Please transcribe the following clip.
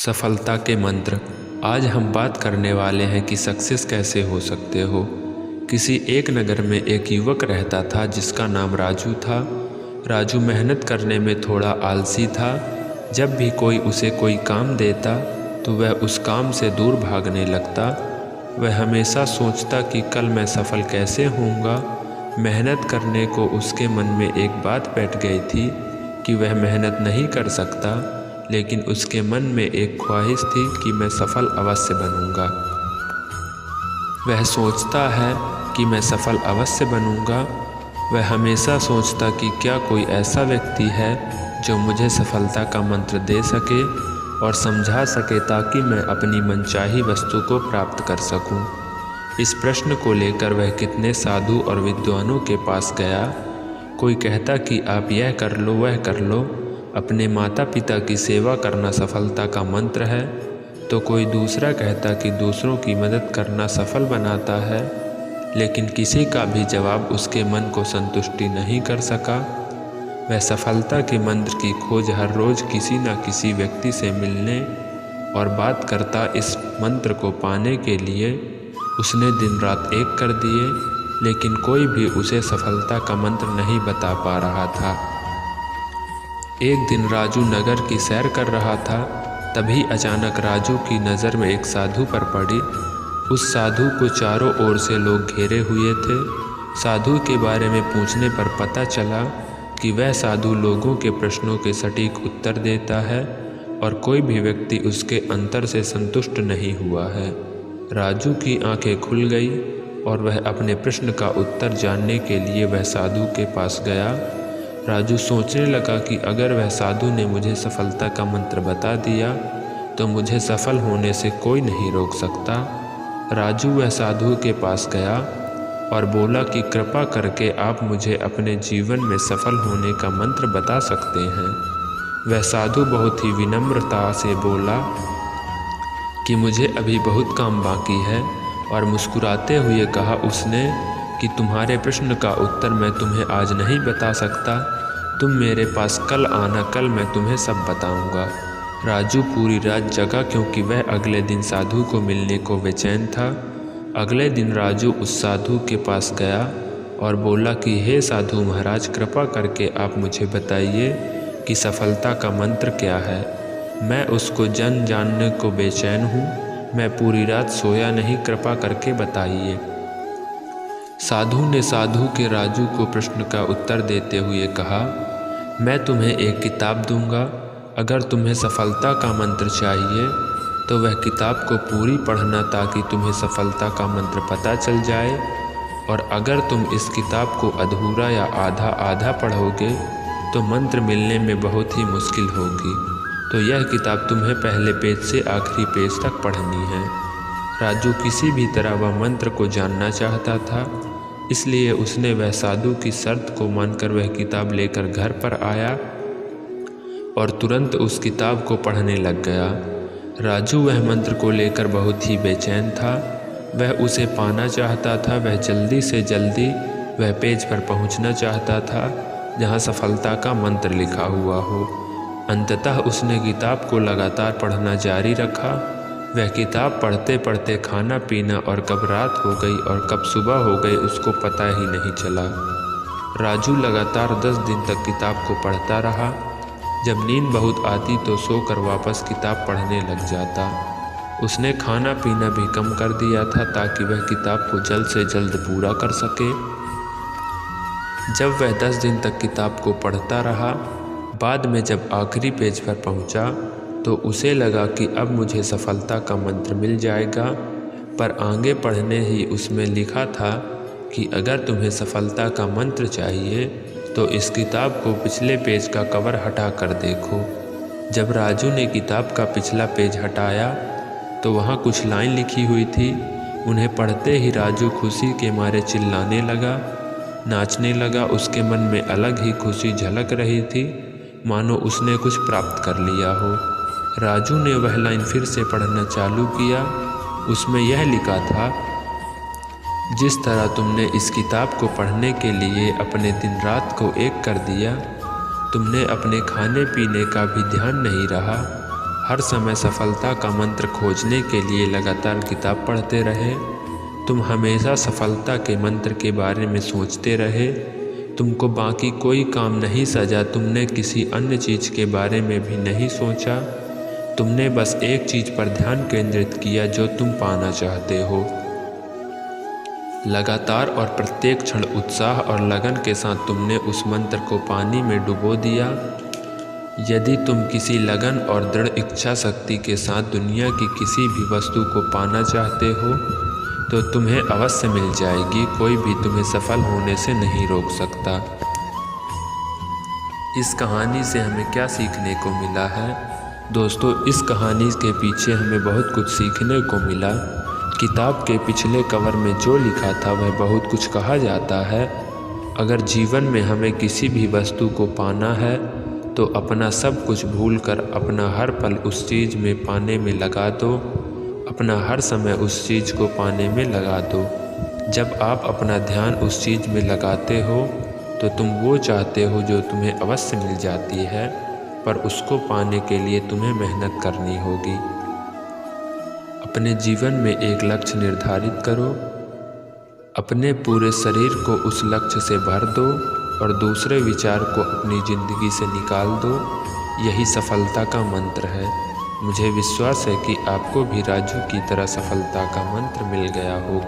सफलता के मंत्र। आज हम बात करने वाले हैं कि सक्सेस कैसे हो सकते हो। किसी एक नगर में एक युवक रहता था जिसका नाम राजू था। राजू मेहनत करने में थोड़ा आलसी था। जब भी कोई उसे कोई काम देता तो वह उस काम से दूर भागने लगता। वह हमेशा सोचता कि कल मैं सफल कैसे होऊंगा। मेहनत करने को उसके मन में एक बात बैठ गई थी कि वह मेहनत नहीं कर सकता, लेकिन उसके मन में एक ख्वाहिश थी कि मैं सफल अवश्य बनूंगा। वह सोचता है कि मैं सफल अवश्य बनूंगा। वह हमेशा सोचता कि क्या कोई ऐसा व्यक्ति है जो मुझे सफलता का मंत्र दे सके और समझा सके ताकि मैं अपनी मनचाही वस्तु को प्राप्त कर सकूं। इस प्रश्न को लेकर वह कितने साधु और विद्वानों के पास गया। कोई कहता कि आप यह कर लो, वह कर लो, अपने माता पिता की सेवा करना सफलता का मंत्र है, तो कोई दूसरा कहता कि दूसरों की मदद करना सफल बनाता है। लेकिन किसी का भी जवाब उसके मन को संतुष्टि नहीं कर सका। वह सफलता के मंत्र की खोज हर रोज़ किसी न किसी व्यक्ति से मिलने और बात करता। इस मंत्र को पाने के लिए उसने दिन रात एक कर दिए, लेकिन कोई भी उसे सफलता का मंत्र नहीं बता पा रहा था। एक दिन राजू नगर की सैर कर रहा था। तभी अचानक राजू की नज़र में एक साधु पर पड़ी। उस साधु को चारों ओर से लोग घेरे हुए थे। साधु के बारे में पूछने पर पता चला कि वह साधु लोगों के प्रश्नों के सटीक उत्तर देता है और कोई भी व्यक्ति उसके अंतर से संतुष्ट नहीं हुआ है। राजू की आंखें खुल गई और वह अपने प्रश्न का उत्तर जानने के लिए वह साधु के पास गया। राजू सोचने लगा कि अगर वह साधु ने मुझे सफलता का मंत्र बता दिया तो मुझे सफल होने से कोई नहीं रोक सकता। राजू वह साधु के पास गया और बोला कि कृपा करके आप मुझे अपने जीवन में सफल होने का मंत्र बता सकते हैं। वह साधु बहुत ही विनम्रता से बोला कि मुझे अभी बहुत काम बाकी है, और मुस्कुराते हुए कहा उसने कि तुम्हारे प्रश्न का उत्तर मैं तुम्हें आज नहीं बता सकता, तुम मेरे पास कल आना, कल मैं तुम्हें सब बताऊंगा। राजू पूरी रात जगा क्योंकि वह अगले दिन साधु को मिलने को बेचैन था। अगले दिन राजू उस साधु के पास गया और बोला कि हे साधु महाराज, कृपा करके आप मुझे बताइए कि सफलता का मंत्र क्या है। मैं उसको जानने को बेचैन हूँ। मैं पूरी रात सोया नहीं, कृपा करके बताइए। साधु ने साधु के राजू को प्रश्न का उत्तर देते हुए कहा, मैं तुम्हें एक किताब दूंगा। अगर तुम्हें सफलता का मंत्र चाहिए तो वह किताब को पूरी पढ़ना ताकि तुम्हें सफलता का मंत्र पता चल जाए, और अगर तुम इस किताब को अधूरा या आधा आधा पढ़ोगे तो मंत्र मिलने में बहुत ही मुश्किल होगी। तो यह किताब तुम्हें पहले पेज से आखिरी पेज तक पढ़नी है। राजू किसी भी तरह वह मंत्र को जानना चाहता था, इसलिए उसने वह साधु की शर्त को मानकर वह किताब लेकर घर पर आया और तुरंत उस किताब को पढ़ने लग गया। राजू वह मंत्र को लेकर बहुत ही बेचैन था। वह उसे पाना चाहता था। वह जल्दी से जल्दी वह पेज पर पहुंचना चाहता था जहां सफलता का मंत्र लिखा हुआ हो। अंततः उसने किताब को लगातार पढ़ना जारी रखा। वह किताब पढ़ते पढ़ते खाना पीना और कब रात हो गई और कब सुबह हो गई उसको पता ही नहीं चला। राजू लगातार 10 दिन तक किताब को पढ़ता रहा। जब नींद बहुत आती तो सोकर वापस किताब पढ़ने लग जाता। उसने खाना पीना भी कम कर दिया था ताकि वह किताब को जल्द से जल्द पूरा कर सके। जब वह 10 दिन तक किताब को पढ़ता रहा, बाद में जब आखिरी पेज पर पहुंचा तो उसे लगा कि अब मुझे सफलता का मंत्र मिल जाएगा, पर आगे पढ़ने ही उसमें लिखा था कि अगर तुम्हें सफलता का मंत्र चाहिए तो इस किताब को पिछले पेज का कवर हटा कर देखो। जब राजू ने किताब का पिछला पेज हटाया तो वहाँ कुछ लाइन लिखी हुई थी। उन्हें पढ़ते ही राजू खुशी के मारे चिल्लाने लगा, नाचने लगा। उसके मन में अलग ही खुशी झलक रही थी, मानो उसने कुछ प्राप्त कर लिया हो। राजू ने वह लाइन फिर से पढ़ना चालू किया। उसमें यह लिखा था, जिस तरह तुमने इस किताब को पढ़ने के लिए अपने दिन रात को एक कर दिया, तुमने अपने खाने पीने का भी ध्यान नहीं रहा। हर समय सफलता का मंत्र खोजने के लिए लगातार किताब पढ़ते रहे। तुम हमेशा सफलता के मंत्र के बारे में सोचते रहे। तुमको बाकी कोई काम नहीं सजा, तुमने किसी अन्य चीज़ के बारे में भी नहीं सोचा। तुमने बस एक चीज़ पर ध्यान केंद्रित किया जो तुम पाना चाहते हो। लगातार और प्रत्येक क्षण उत्साह और लगन के साथ तुमने उस मंत्र को पानी में डुबो दिया। यदि तुम किसी लगन और दृढ़ इच्छा शक्ति के साथ दुनिया की किसी भी वस्तु को पाना चाहते हो तो तुम्हें अवश्य मिल जाएगी। कोई भी तुम्हें सफल होने से नहीं रोक सकता। इस कहानी से हमें क्या सीखने को मिला है? दोस्तों, इस कहानी के पीछे हमें बहुत कुछ सीखने को मिला। किताब के पिछले कवर में जो लिखा था वह बहुत कुछ कहा जाता है। अगर जीवन में हमें किसी भी वस्तु को पाना है तो अपना सब कुछ भूलकर अपना हर पल उस चीज़ में पाने में लगा दो। अपना हर समय उस चीज़ को पाने में लगा दो। जब आप अपना ध्यान उस चीज़ में लगाते हो तो तुम वो चाहते हो जो तुम्हें अवश्य मिल जाती है, पर उसको पाने के लिए तुम्हें मेहनत करनी होगी। अपने जीवन में एक लक्ष्य निर्धारित करो, अपने पूरे शरीर को उस लक्ष्य से भर दो और दूसरे विचार को अपनी ज़िंदगी से निकाल दो। यही सफलता का मंत्र है। मुझे विश्वास है कि आपको भी राजू की तरह सफलता का मंत्र मिल गया होगा।